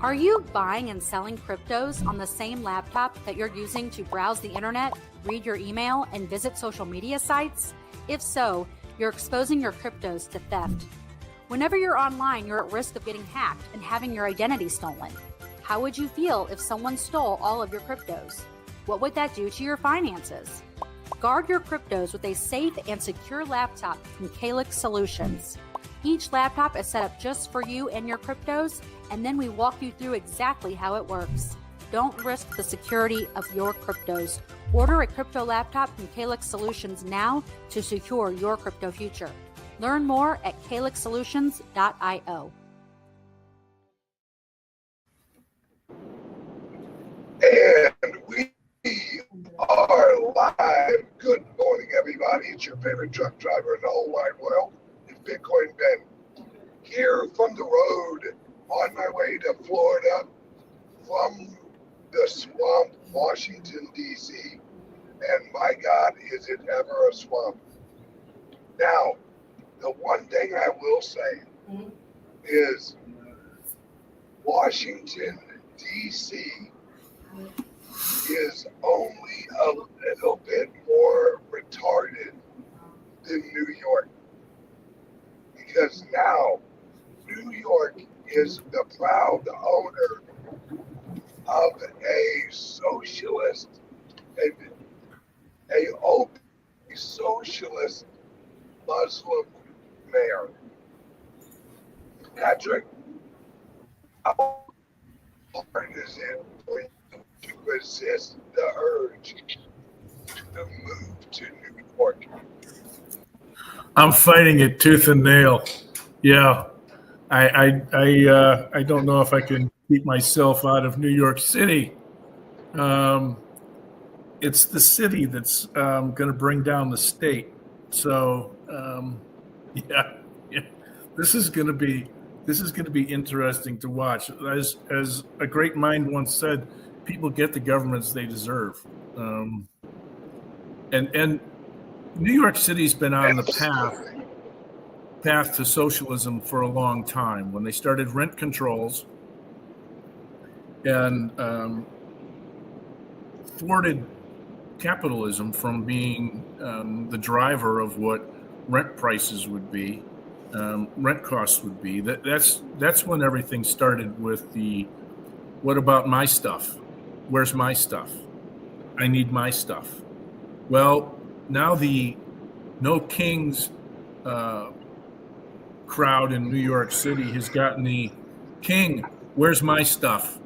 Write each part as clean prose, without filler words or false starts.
Are you buying and selling cryptos on the same laptop that you're using to browse the internet, read your email, and visit social media sites? If so, you're exposing your cryptos to theft. Whenever you're online, you're at risk of getting hacked and having your identity stolen. How would you feel if someone stole all of your cryptos? What would that do to your finances? Guard your cryptos with a safe and secure laptop from Calyx Solutions. Each laptop is set up just for you and your cryptos, and then we walk you through exactly how it works. Don't risk the security of your cryptos. Order a crypto laptop from Calyx Solutions now to secure your crypto future. Learn more at calyxsolutions.io. And we are live. Good morning, everybody. It's your favorite truck driver in the whole wide world. It's Bitcoin Ben. Here from the road, on my way to Florida, from the swamp, Washington, D.C. And my God, is it ever a swamp. Now, the one thing I will say is Washington, D.C. is only a little bit more retarded than New York. Because now New York is the proud owner of a socialist and a open socialist Muslim mayor. Patrick, how hard is it for you to resist the urge to move to New York? I'm fighting it tooth and nail. Yeah, I don't know if I can keep myself out of New York City. It's the city that's going to bring down the state. So yeah, this is going to be interesting to watch. As a great mind once said, people get the governments they deserve. And New York City's been on the path to socialism for a long time. When they started rent controls and thwarted capitalism from being the driver of what rent prices would be, rent costs would be. That's when everything started with the, what about my stuff? Where's my stuff? I need my stuff. Well, now the No Kings crowd in New York City has gotten the King, where's my stuff?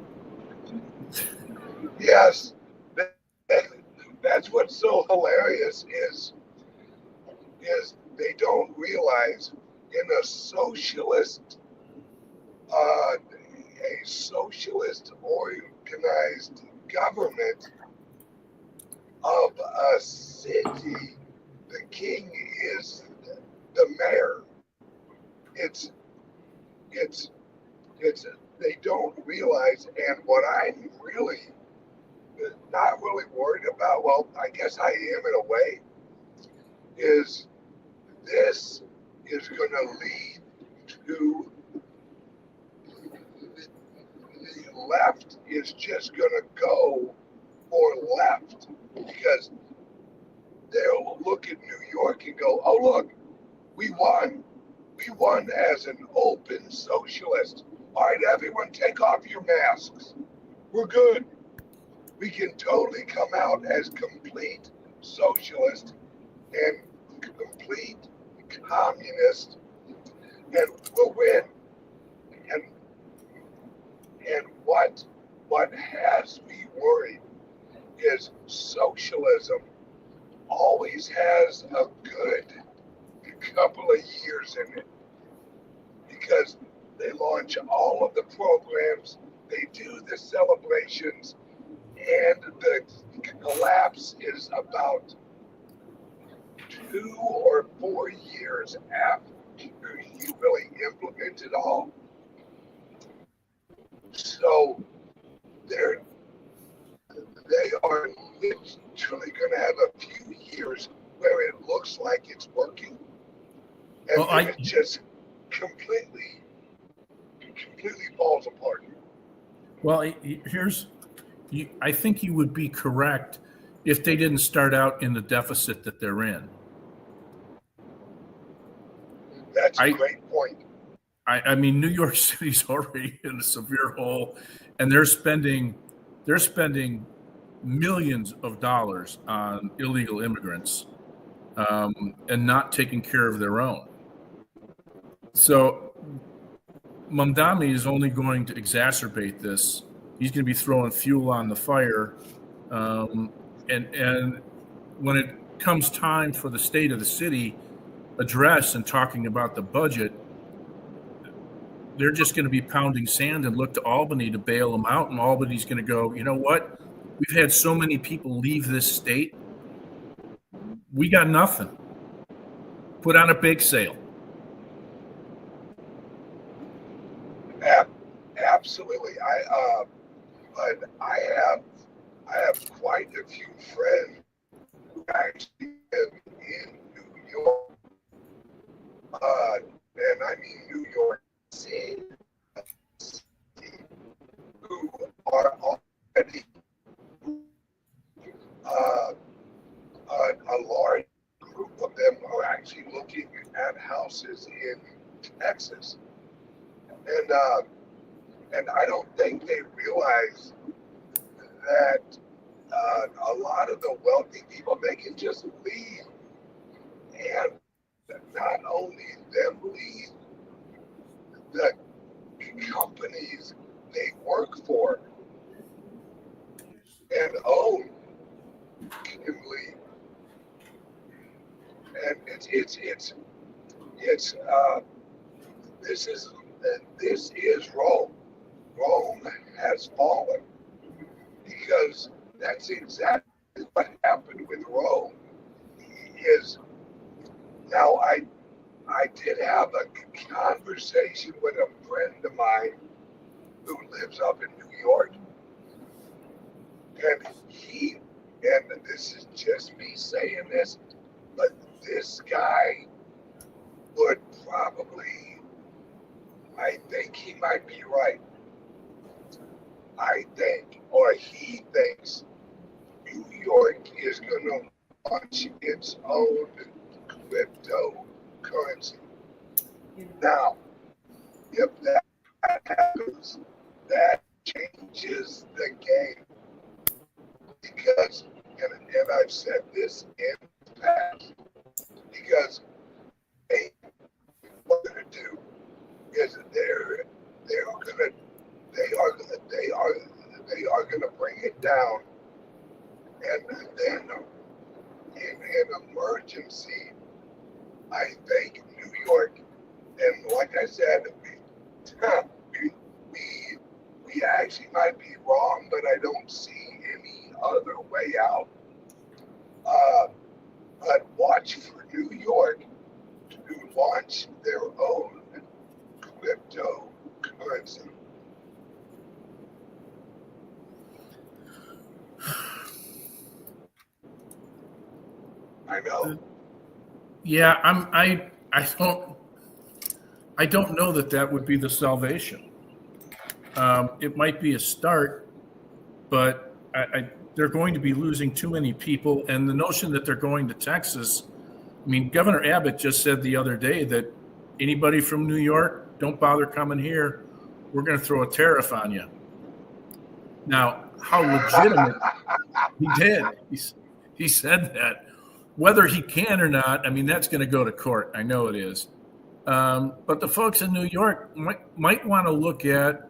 Yes, that's what's so hilarious is they don't realize in a socialist organized government of a city, the king is the mayor. It's they don't realize, and what I'm really not really worried about, well, I guess I am in a way, is this is going to lead to the left is just going to go more left, because they'll look at New York and go, oh, look, we won. We won as an open socialist. All right, everyone, take off your masks. We're good. We can totally come out as complete socialist and complete communist, and we'll win. And what has me worried is socialism always has a good couple of years in it, because they launch all of the programs, they do the celebrations, and the collapse is about 2 or 4 years after you really implement it all. So they are literally going to have a few years where it looks like it's working, and then it just completely falls apart. Well, I think you would be correct if they didn't start out in the deficit that they're in. That's a great point. I mean, New York City's already in a severe hole, and they're spending millions of dollars on illegal immigrants, and not taking care of their own. So Mamdani is only going to exacerbate this. He's going to be throwing fuel on the fire, and when it comes time for the state of the city address and talking about the budget, they're just going to be pounding sand and look to Albany to bail them out. And Albany's going to go, you know what? We've had so many people leave this state. We got nothing. Put on a bake sale. Absolutely. But I have quite a few friends who actually live in New York, and I mean New York City, who are already a large group of them are actually looking at houses in Texas, and I don't think they realize that a lot of the wealthy people, they can just leave, and not only them leave, the companies they work for and own can leave. And this is Rome. Rome has fallen because that's exactly what happened with Rome. Is now I did have a conversation with a friend of mine who lives up in New York, and this is just me saying this, but this guy would probably, I think he might be right. I think, or he thinks, New York is going to launch its own cryptocurrency. Now, if that happens, that changes the game. Because, and I've said this in the past, because what they're going to do is they are going to bring it down, and then in an emergency, I think New York, and like I said, we actually might be wrong, but I don't see any other way out. But watch for New York to launch their own cryptocurrency. I know. Yeah, I don't know that would be the salvation. It might be a start, but they're going to be losing too many people. And the notion that they're going to Texas, I mean, Governor Abbott just said the other day that anybody from New York, don't bother coming here. We're going to throw a tariff on you. Now, how legitimate he did. He said that. Whether he can or not, I mean, that's going to go to court. I know it is. But the folks in New York might want to look at,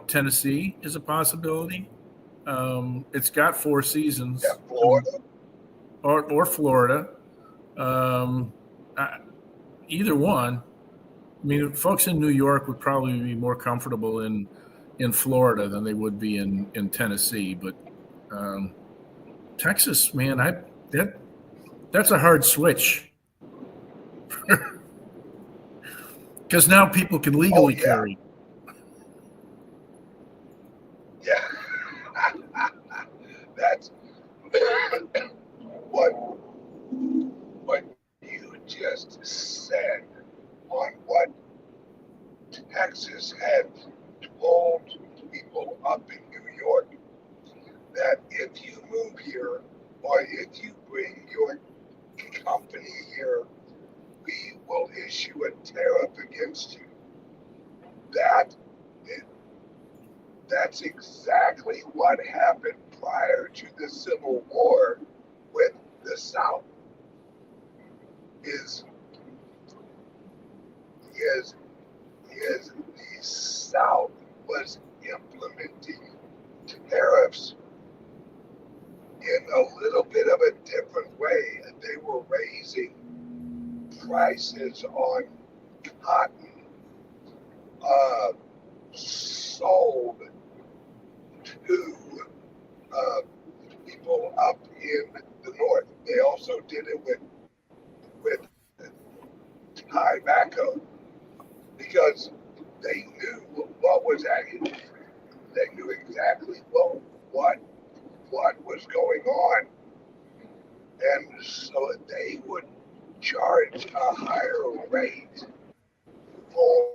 Tennessee is a possibility. It's got 4 seasons. Yeah, Florida. Or Florida. Either one. I mean, folks in New York would probably be more comfortable in Florida than they would be in Tennessee. But Texas, man, that's a hard switch. Because now people can legally carry. Yeah. That's what you just said on what Texas had told people up in New York that if you move here or if you bring your company here, we will issue a tariff against you. That's exactly what happened prior to the Civil War with the South. Is the South was implementing tariffs in a little bit of a different way. They were raising prices on cotton sold to people up in the north. They also did it with tobacco because they knew what was happening. They knew exactly what was going on, and so they would charge a higher rate for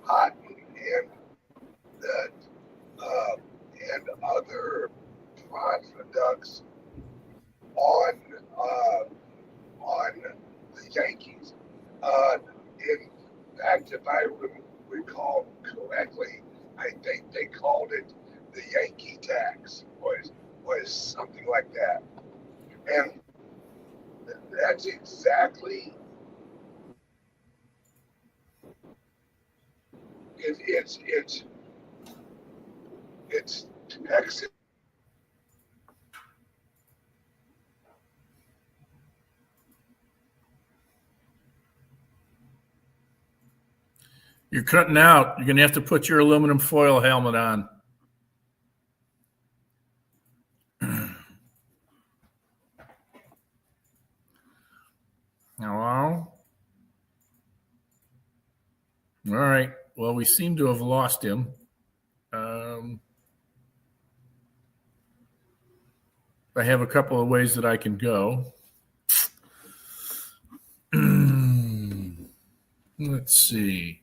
cotton and other products on the Yankees. In fact, if I recall correctly, I think they called it the Yankee tax, was something like that, and that's exactly. It's Texas. You're cutting out. You're going to have to put your aluminum foil helmet on. Hello? All right. Well, we seem to have lost him. I have a couple of ways that I can go. Let's see.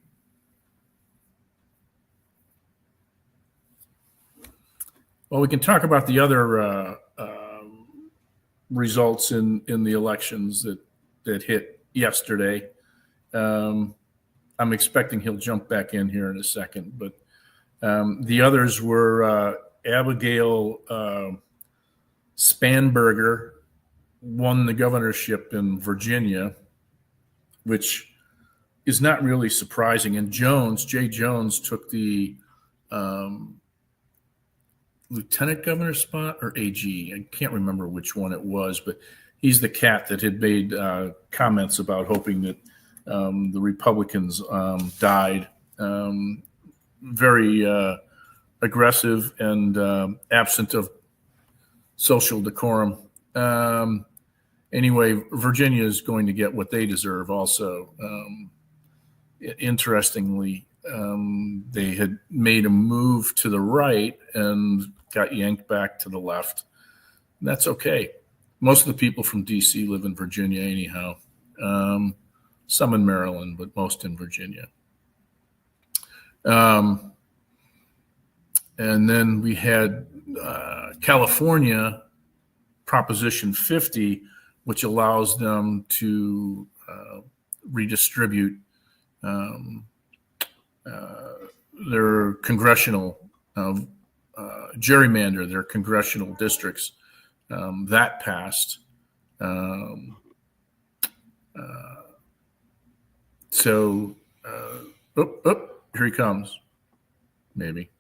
Well, we can talk about the other results in the elections that hit yesterday. I'm expecting he'll jump back in here in a second, but the others were Abigail Spanberger won the governorship in Virginia, which is not really surprising. And Jay Jones took the lieutenant governor spot or AG. I can't remember which one it was, but he's the cat that had made comments about hoping that the Republicans died. Very aggressive and absent of social decorum. Anyway, Virginia is going to get what they deserve also. Interestingly, they had made a move to the right and got yanked back to the left. And that's okay. Most of the people from D.C. live in Virginia anyhow. Some in Maryland, but most in Virginia. And then we had California Proposition 50, which allows them to redistribute their congressional gerrymander, their congressional districts. That passed. So, here he comes. Maybe.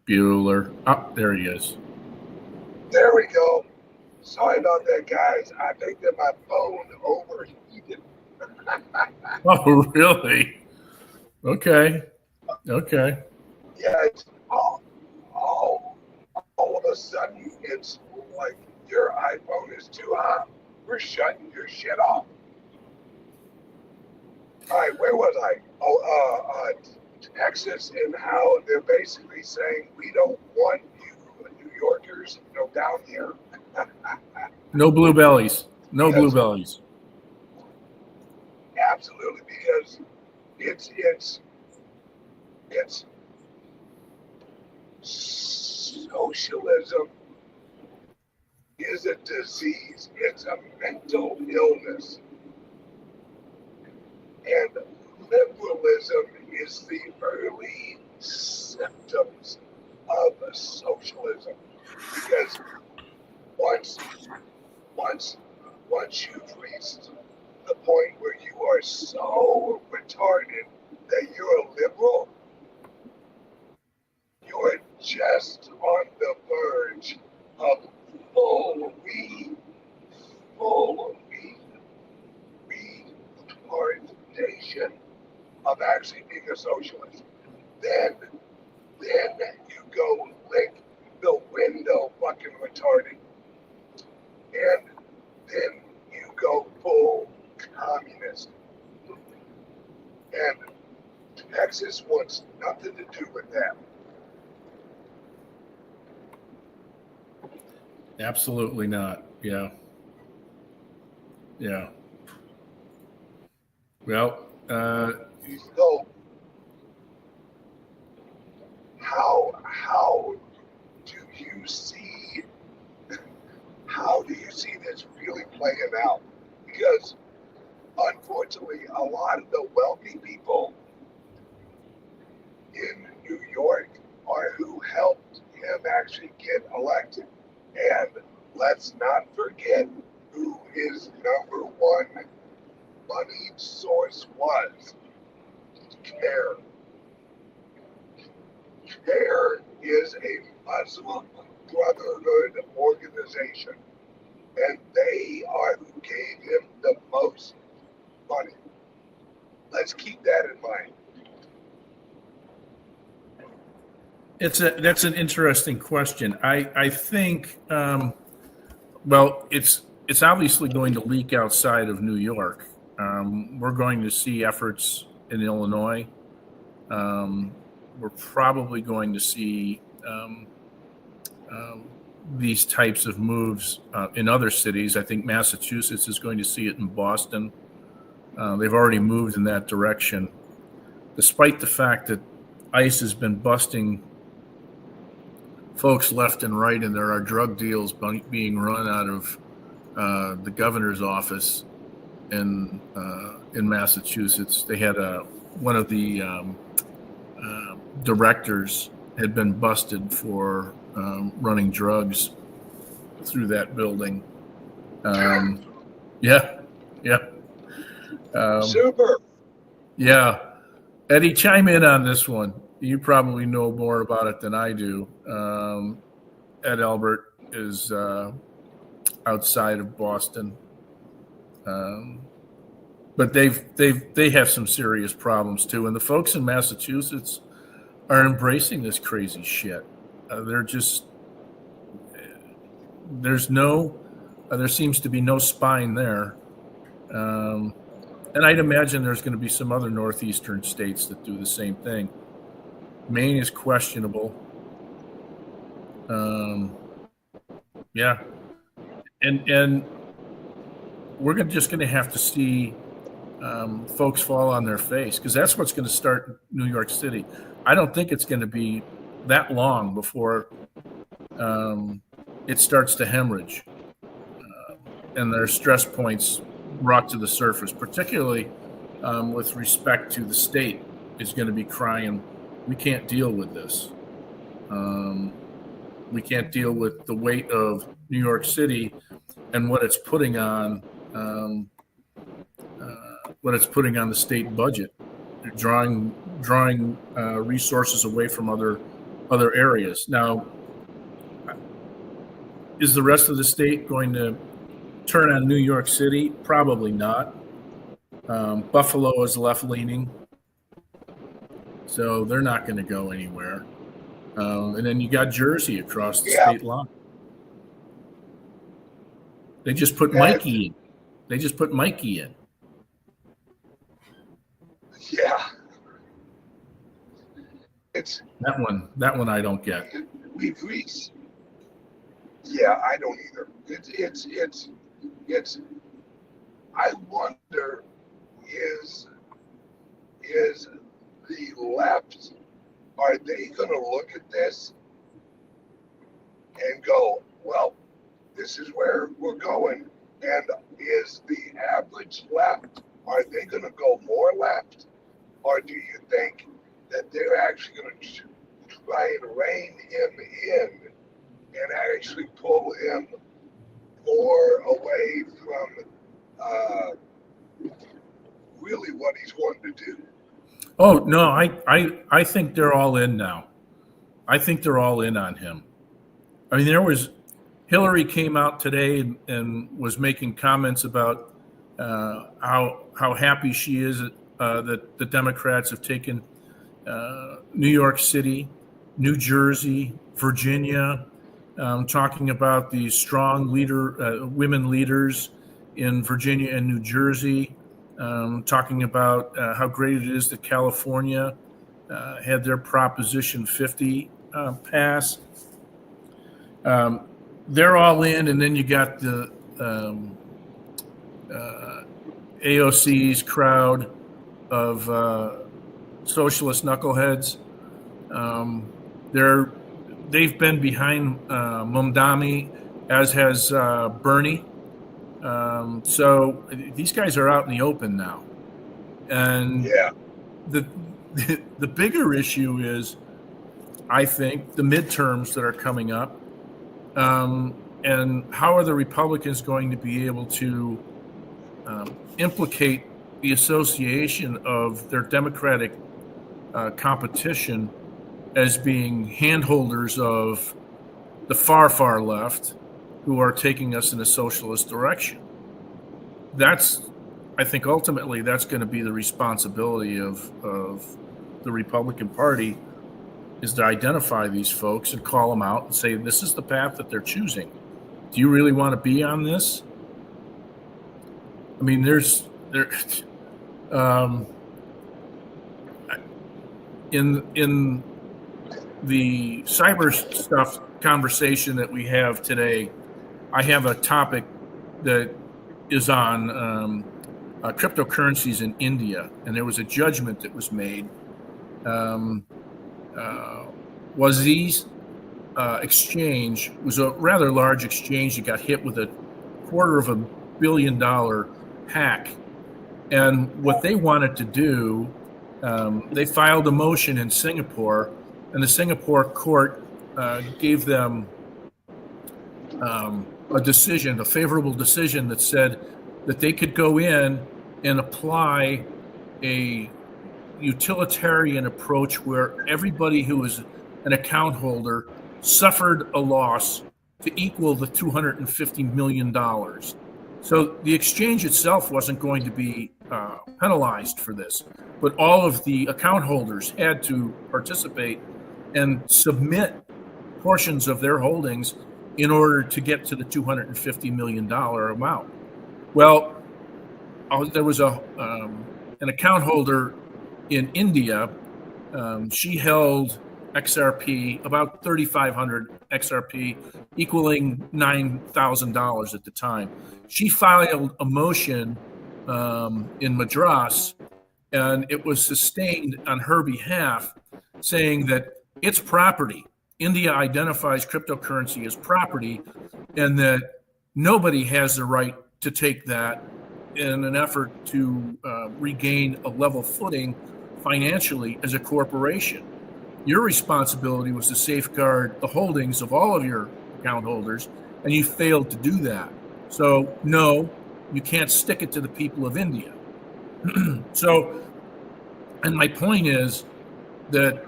Bueller. Oh, there he is. There we go. Sorry about that, guys. I think that my phone overheated. Oh, really? Okay. Yeah, it's all of a sudden, it's like your iPhone is too hot. We're shutting your shit off. All right, where was I? Texas, and how they're basically saying we don't want you New Yorkers, down here. No blue bellies. No blue bellies. absolutely, because it's socialism is a disease. It's a mental illness. And liberalism is the early symptoms of socialism. Because once you've reached the point where you are so retarded that you're a liberal, you're just on the verge of full retardation of actually being a socialist. Then you go lick the window fucking retarded. And then you go full communist. And Texas wants nothing to do with that. Absolutely not. Yeah. Yeah. Well, So how do you see this really playing out? Because unfortunately, a lot of the wealthy people in New York are who helped him actually get elected. And let's not forget who his number one money source was. CARE. CARE is a Muslim Brotherhood organization, and they are who gave him the most money. Let's keep that in mind. that's an interesting question. I think well, it's obviously going to leak outside of New York. We're going to see efforts in Illinois. We're probably going to see these types of moves in other cities. I think Massachusetts is going to see it in Boston. They've already moved in that direction, despite the fact that ICE has been busting folks left and right, and there are drug deals being run out of the governor's office in Massachusetts. They had one of the directors had been busted for running drugs through that building. Yeah. Super. Yeah. Eddie, chime in on this one. You probably know more about it than I do. Ed Albert is outside of Boston. But they have some serious problems too. And the folks in Massachusetts are embracing this crazy shit. There seems to be no spine there. And I'd imagine there's going to be some other northeastern states that do the same thing. Maine is questionable. Yeah. And we're just going to have to see folks fall on their face, because that's what's going to start in New York City. I don't think it's going to be that long before it starts to hemorrhage and their stress points brought to the surface, particularly with respect to the state is going to be crying, we can't deal with this. We can't deal with the weight of New York City and what it's putting on the state budget, drawing resources away from other areas. Now, is the rest of the state going to turn on New York City? Probably not. Buffalo is left-leaning, so they're not going to go anywhere. And then you got Jersey across the state line. They just put Mikey in. Yeah. It's that one I don't get. We've reached. Yeah, I don't either. It's I wonder, is is the left, are they going to look at this and go, well, this is where we're going? And is the average left, are they going to go more left? Or do you think that they're actually going to try and rein him in and actually pull him more away from really what he's wanting to do? Oh no, I think they're all in now. I think they're all in on him. I mean, Hillary came out today and was making comments about how happy she is that the Democrats have taken New York City, New Jersey, Virginia, talking about the strong women leaders in Virginia and New Jersey, talking about how great it is that California had their Proposition 50 pass. They're all in, and then you got the AOC's crowd of socialist knuckleheads. They've been behind Mamdani, as has Bernie. So these guys are out in the open now, and Yeah. the bigger issue is, I think, the midterms that are coming up. And how are the Republicans going to be able to implicate the association of their Democratic competition as being handholders of the far, far left who are taking us in a socialist direction? I think ultimately that's going to be the responsibility of the Republican Party, is to identify these folks and call them out and say, this is the path that they're choosing. Do you really want to be on this? I mean, in the cyber stuff conversation that we have today, I have a topic that is on cryptocurrencies in India, and there was a judgment that was made. Wazeez exchange was a rather large exchange that got hit with a $250 million hack. And what they wanted to do, they filed a motion in Singapore, and the Singapore court gave them a decision, a favorable decision that said that they could go in and apply a utilitarian approach where everybody who was an account holder suffered a loss to equal the $250 million. So the exchange itself wasn't going to be penalized for this, but all of the account holders had to participate and submit portions of their holdings in order to get to the $250 million amount. Well, there was an account holder in India. She held XRP, about 3,500 XRP, equaling $9,000 at the time. She filed a motion in Madras, and it was sustained on her behalf, saying that it's property. India identifies cryptocurrency as property, and that nobody has the right to take that in an effort to regain a level footing financially as a corporation. Your responsibility was to safeguard the holdings of all of your account holders, and you failed to do that. So, no, you can't stick it to the people of India. So, and my point is that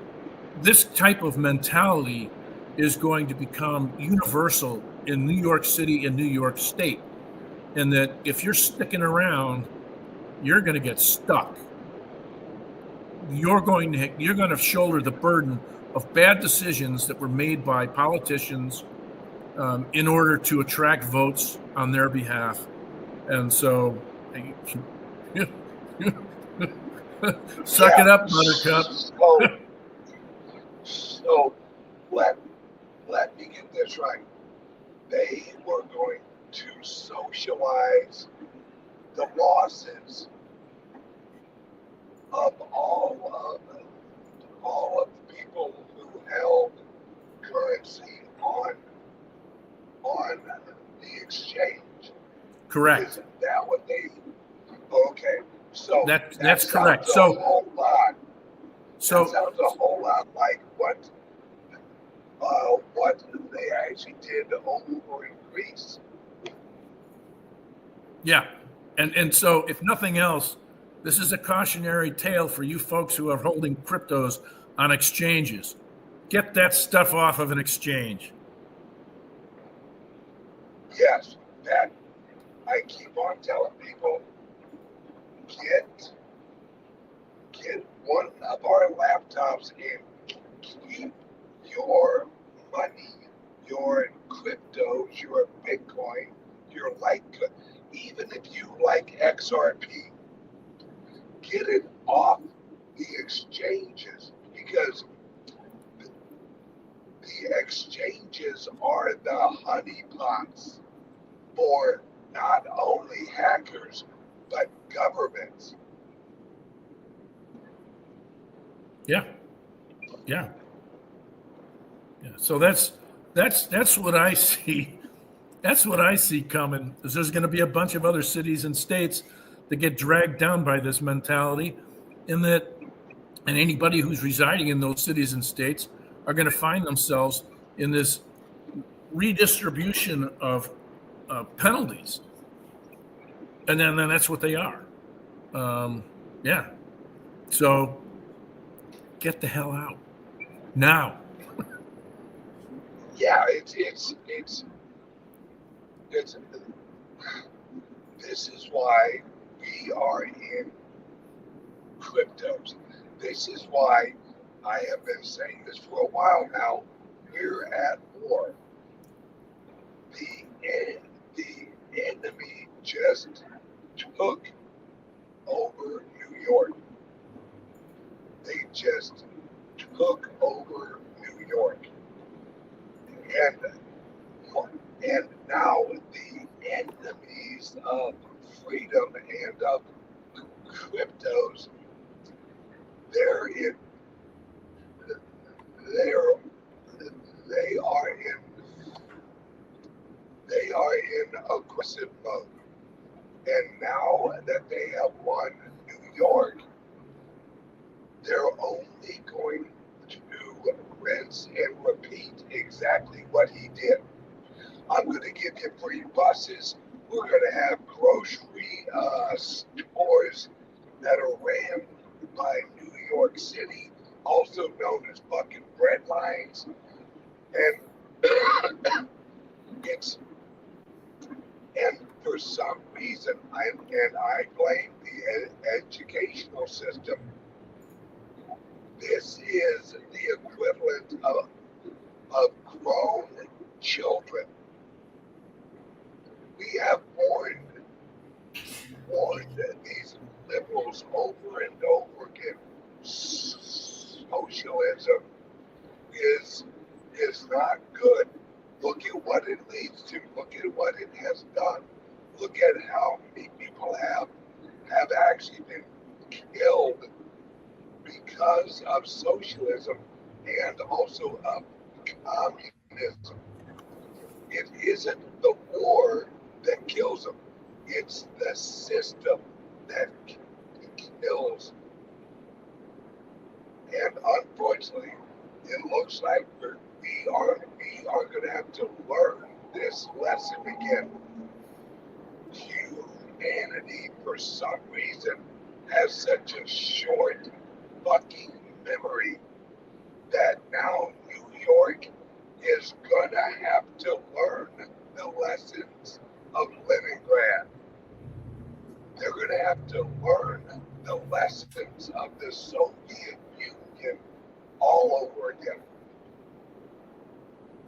this type of mentality is going to become universal in New York City and New York State. And that if you're sticking around, you're going to get stuck. You're going to shoulder the burden of bad decisions that were made by politicians in order to attract votes on their behalf. And so, suck it up, Buttercup. So let me get this right. They were going to socialize the losses of all Correct. Isn't that what they? Okay, so That's sounds correct. a So whole lot. That so sounds a whole lot like what they actually did over in Greece. yeah, and so if nothing else, this is a cautionary tale for you folks who are holding cryptos on exchanges. Get that stuff off of an exchange. Yes, that I keep on telling people, get one of our laptops and keep your money, your cryptos, your Bitcoin, your Litecoin, even if you like XRP, get it off the exchanges because the exchanges are the honeypots for not only hackers but governments. Yeah, yeah, yeah. So that's what I see. That's what I see coming. Is there's going to be a bunch of other cities and states that get dragged down by this mentality, and anybody who's residing in those cities and states are going to find themselves in this redistribution of penalties, and then that's what they are. Yeah. So get the hell out now. Yeah, it's this is why we are in cryptos. This is why I have been saying this for a while now. We're at war. The enemy just took over New York. They just took over New York. And now the enemies of freedom and of cryptos, they're in they're they are in they are in aggressive mode. And now that they have won New York, they're only going to rinse and repeat exactly what he did. I'm going to give you free buses. We're going to have grocery stores that are ran by New York City, also known as fucking bread lines. And it's and for some reason, I blame the educational system. This is the equivalent of grown children. We have warned these liberals over and over again. Socialism is not good. Look at what it leads to. Look at what it has done. Look at how many people have actually been killed because of socialism and also of communism. It isn't the war that kills them. It's the system that kills. And unfortunately, it looks like we are going to have to learn this lesson again. Humanity, for some reason, has such a short fucking memory that now New York is going to have to learn the lessons of Leningrad. They're going to have to learn the lessons of the Soviet Union all over again.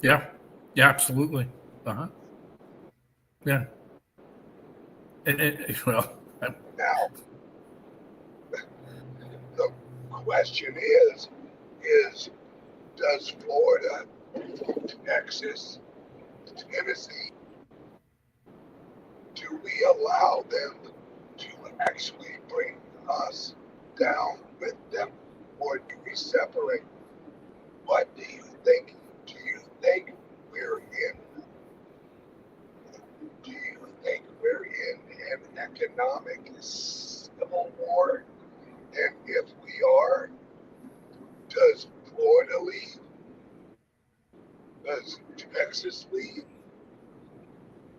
Yeah. Yeah. Absolutely. Yeah. Well. Now, the question is does Florida, Texas, Tennessee, do we allow them to actually bring us down with them, or do we separate? What do you think? Do you think we're in? Do you think we're economic civil war? And if we are, does Florida leave? Does Texas leave?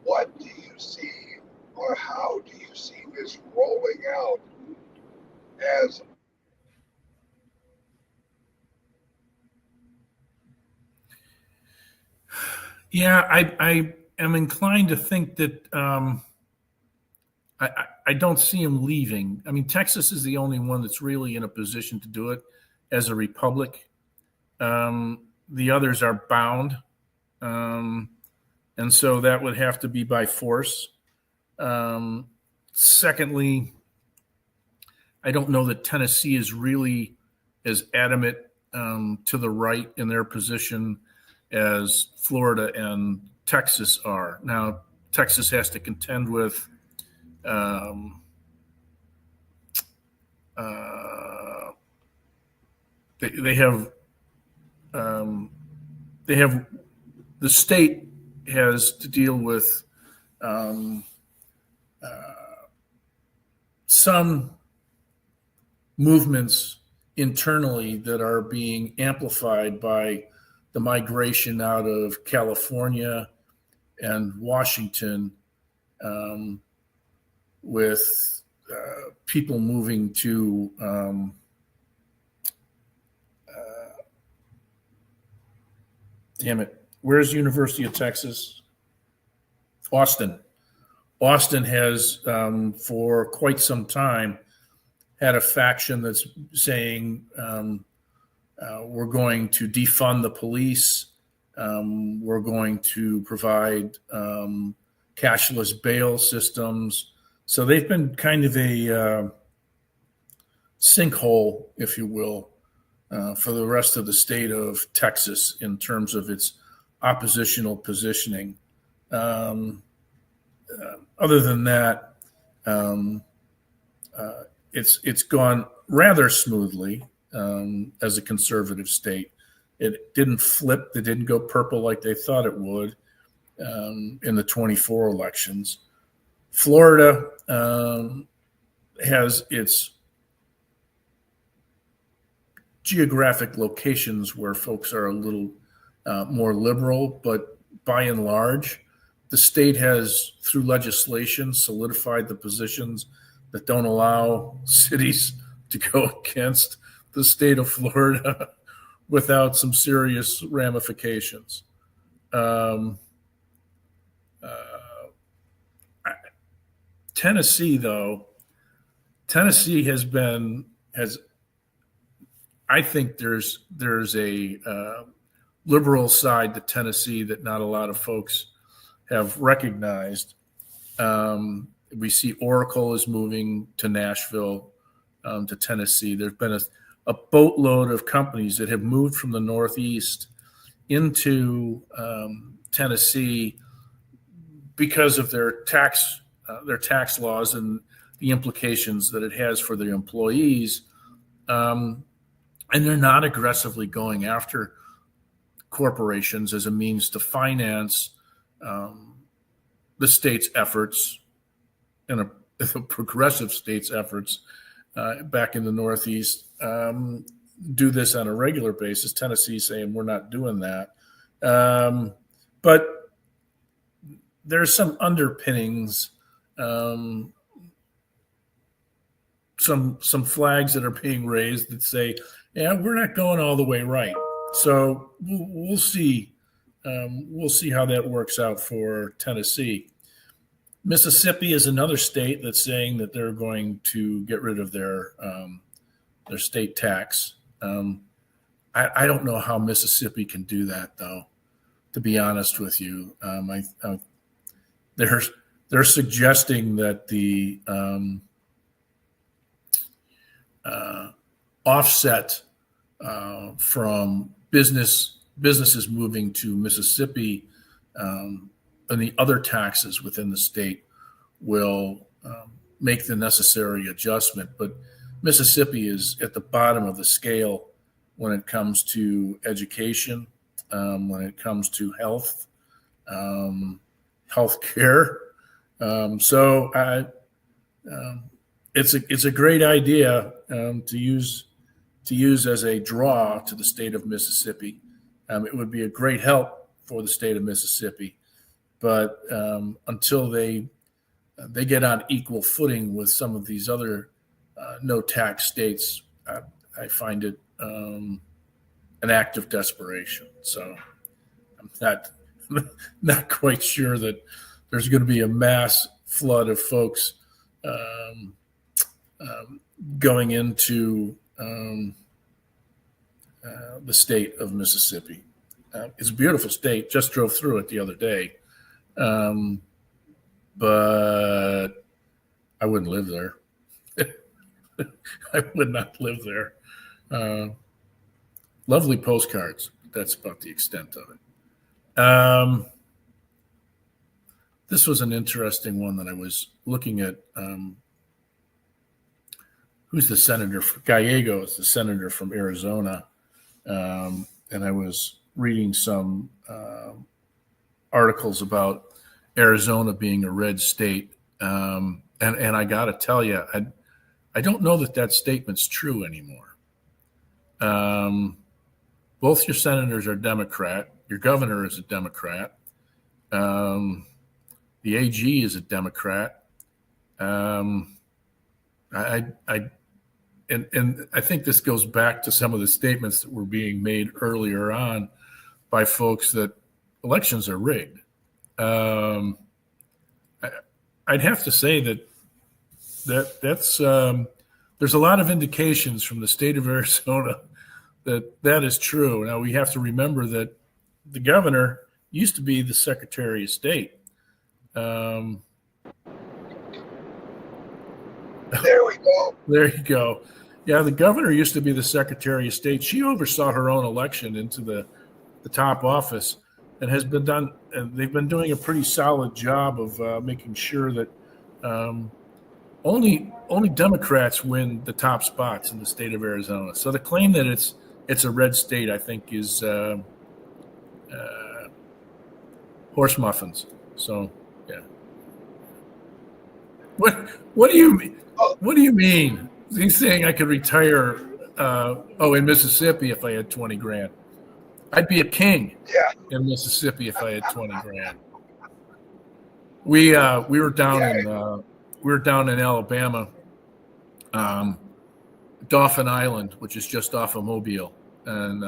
What do you see, or how do you see this rolling out as? Yeah, I am inclined to think that I don't see him leaving. I mean, Texas is the only one that's really in a position to do it as a republic. The others are bound. And so that would have to be by force. Secondly, I don't know that Tennessee is really as adamant to the right in their position as Florida and Texas are. Now, Texas has to contend with they have the state has to deal with some movements internally that are being amplified by the migration out of California and Washington, with people moving to where's University of Texas? Austin. Austin has, for quite some time, had a faction that's saying we're going to defund the police. We're going to provide cashless bail systems. So they've been kind of a sinkhole, if you will, for the rest of the state of Texas in terms of its oppositional positioning. Other than that, it's gone rather smoothly as a conservative state. It didn't flip. It didn't go purple like they thought it would in the 24 elections. Florida has its geographic locations where folks are a little more liberal, but by and large, the state has, through legislation, solidified the positions that don't allow cities to go against the state of Florida without some serious ramifications. Tennessee, though, I think there's a liberal side to Tennessee that not a lot of folks have recognized. We see Oracle is moving to Nashville, to Tennessee. There's been a boatload of companies that have moved from the Northeast into Tennessee because of their tax laws and the implications that it has for their employees. And they're not aggressively going after corporations as a means to finance the state's efforts and a progressive state's efforts back in the Northeast. Do this on a regular basis. Tennessee saying we're not doing that. But there's some underpinnings, some flags that are being raised that say, yeah, we're not going all the way right. So we'll see. We'll see how that works out for Tennessee. Mississippi is another state that's saying that they're going to get rid of their state tax. I don't know how Mississippi can do that, though, to be honest with you. They're suggesting that the offset from businesses moving to Mississippi and the other taxes within the state will make the necessary adjustment. But Mississippi is at the bottom of the scale when it comes to education, when it comes to health, health care. So it's a great idea to use as a draw to the state of Mississippi. It would be a great help for the state of Mississippi, but until they get on equal footing with some of these other no tax states, I find it an act of desperation. So I'm not quite sure that there's going to be a mass flood of folks going into the state of Mississippi. It's a beautiful state. Just drove through it the other day, but I wouldn't live there. I would not live there. Lovely postcards. That's about the extent of it. This was an interesting one that I was looking at. Who's the senator? Gallego is the senator from Arizona. And I was reading some articles about Arizona being a red state. And I got to tell you, I don't know that statement's true anymore. Both your senators are Democrat. Your governor is a Democrat. The AG is a Democrat. And I think this goes back to some of the statements that were being made earlier on by folks that elections are rigged. I'd have to say that's there's a lot of indications from the state of Arizona that is true. Now we have to remember that the governor used to be the Secretary of State. There we go. There you go. Yeah, the governor used to be the Secretary of State. She oversaw her own election into the top office, and has been done. And they've been doing a pretty solid job of making sure that only Democrats win the top spots in the state of Arizona. So the claim that it's a red state, I think, is horse muffins. So yeah. What do you mean? What do you mean? He's saying I could retire in Mississippi if I had 20 grand. I'd be a king in Mississippi if I had 20 grand. We were down in Alabama, Dauphin Island, which is just off of Mobile, and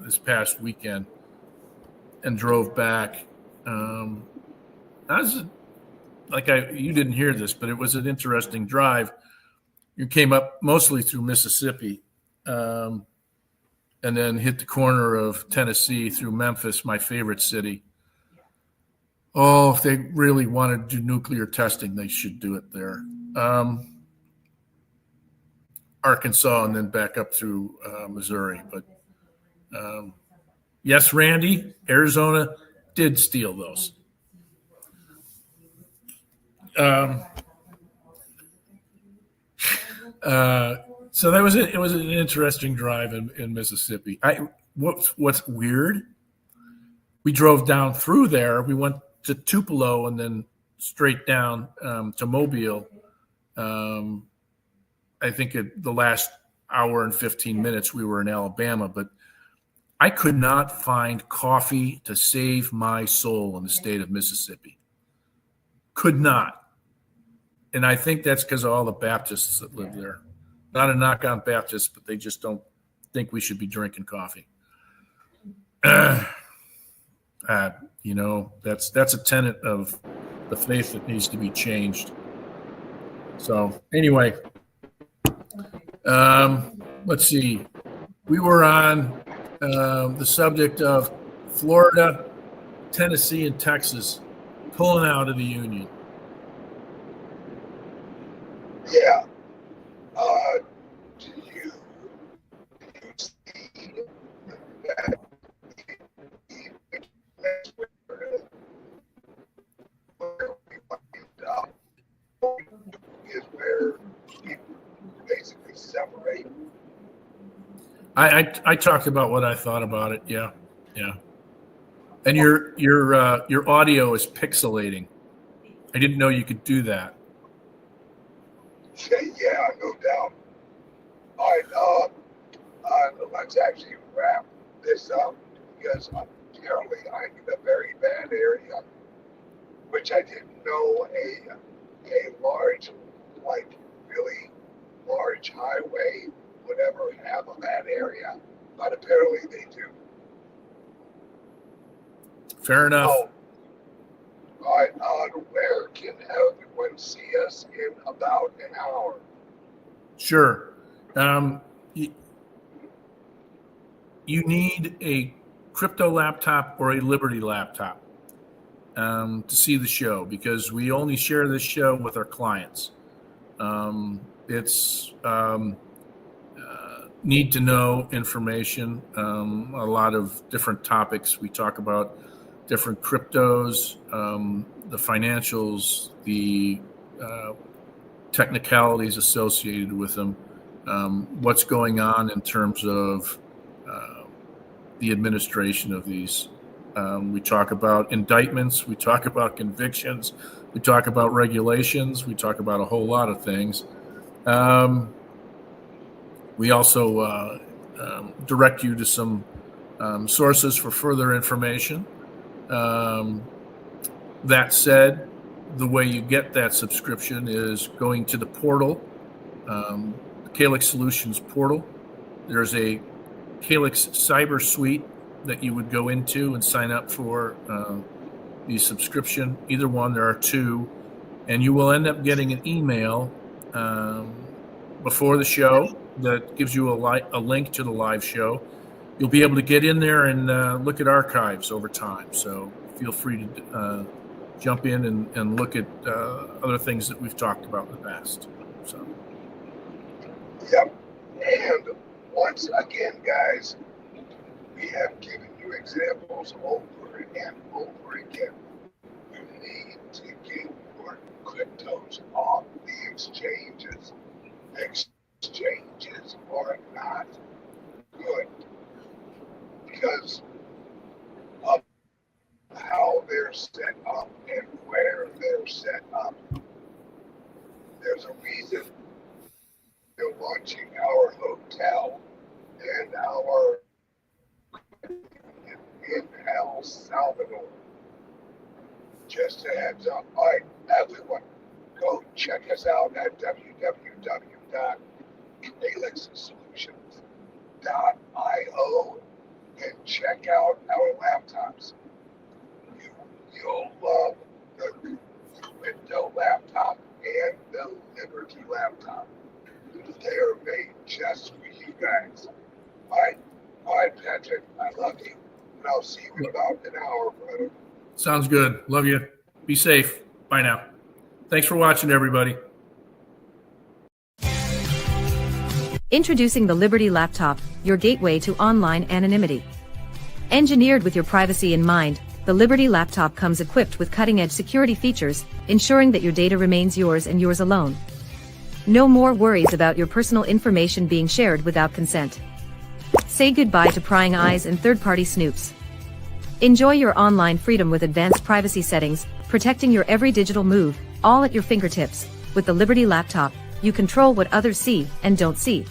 this past weekend, and drove back. You didn't hear this, but it was an interesting drive. You came up mostly through Mississippi, and then hit the corner of Tennessee through Memphis, my favorite city. Oh, if they really wanted to do nuclear testing, they should do it there. Arkansas, and then back up through Missouri. But yes, Randy, Arizona did steal those. So that was it. It was an interesting drive in Mississippi. What's weird? We drove down through there. We went to Tupelo and then straight down to Mobile. I think the last hour and 15 minutes we were in Alabama, but I could not find coffee to save my soul in the state of Mississippi. Could not. And I think that's because of all the Baptists that live there. Not a knock on Baptists, but they just don't think we should be drinking coffee. That's a tenet of the faith that needs to be changed. So anyway, let's see. We were on the subject of Florida, Tennessee, and Texas pulling out of the union. Yeah. Do you see that is where people basically separate? I talked about what I thought about it. Yeah. And your audio is pixelating. I didn't know you could do that. Yeah, no doubt. All right, let's actually wrap this up because apparently I'm in a very bad area, which I didn't know a large, like really large highway would ever have a bad area, but apparently they do. Fair enough. Oh, all right, where can everyone see us in about an hour? Sure. You need a crypto laptop or a Liberty laptop to see the show, because we only share this show with our clients. It's need to know information, a lot of different topics. We talk about different cryptos, the financials, the technicalities associated with them, what's going on in terms of the administration of these. We talk about indictments, we talk about convictions, we talk about regulations, we talk about a whole lot of things. We also direct you to some sources for further information. That said, the way you get that subscription is going to the portal, the Calyx Solutions portal. There's a Calyx Cyber Suite that you would go into and sign up for the subscription. Either one, there are two, and you will end up getting an email before the show that gives you a link to the live show. You'll be able to get in there and look at archives over time. So feel free to jump in and look at other things that we've talked about in the past. So. Yep. And once again, guys, we have given you examples over and over again. You need to get your cryptos off the exchanges. Exchanges are not good because of how they're set up and where they're set up. There's a reason they're launching our hotel and our in El Salvador. Just a heads up. All right, everyone, go check us out at www.calyxsolutions.io and check out our laptops. You'll love the Crypto laptop and the Liberty laptop. They are made just for you guys. All right, Patrick, I love you. And I'll see you in about an hour, brother. Sounds good. Love you. Be safe. Bye now. Thanks for watching, everybody. Introducing the Liberty Laptop, your gateway to online anonymity. Engineered with your privacy in mind, the Liberty Laptop comes equipped with cutting-edge security features, ensuring that your data remains yours and yours alone. No more worries about your personal information being shared without consent. Say goodbye to prying eyes and third-party snoops. Enjoy your online freedom with advanced privacy settings, protecting your every digital move, all at your fingertips. With the Liberty Laptop, you control what others see and don't see.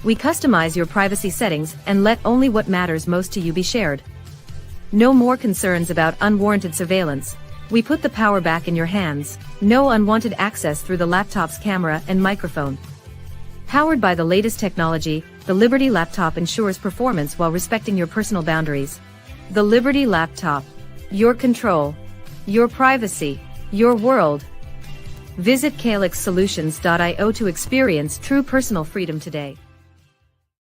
We customize your privacy settings and let only what matters most to you be shared. No more concerns about unwarranted surveillance. We put the power back in your hands. No unwanted access through the laptop's camera and microphone. Powered by the latest technology, the Liberty Laptop ensures performance while respecting your personal boundaries. The Liberty Laptop. Your control. Your privacy. Your world. Visit calyxsolutions.io to experience true personal freedom today.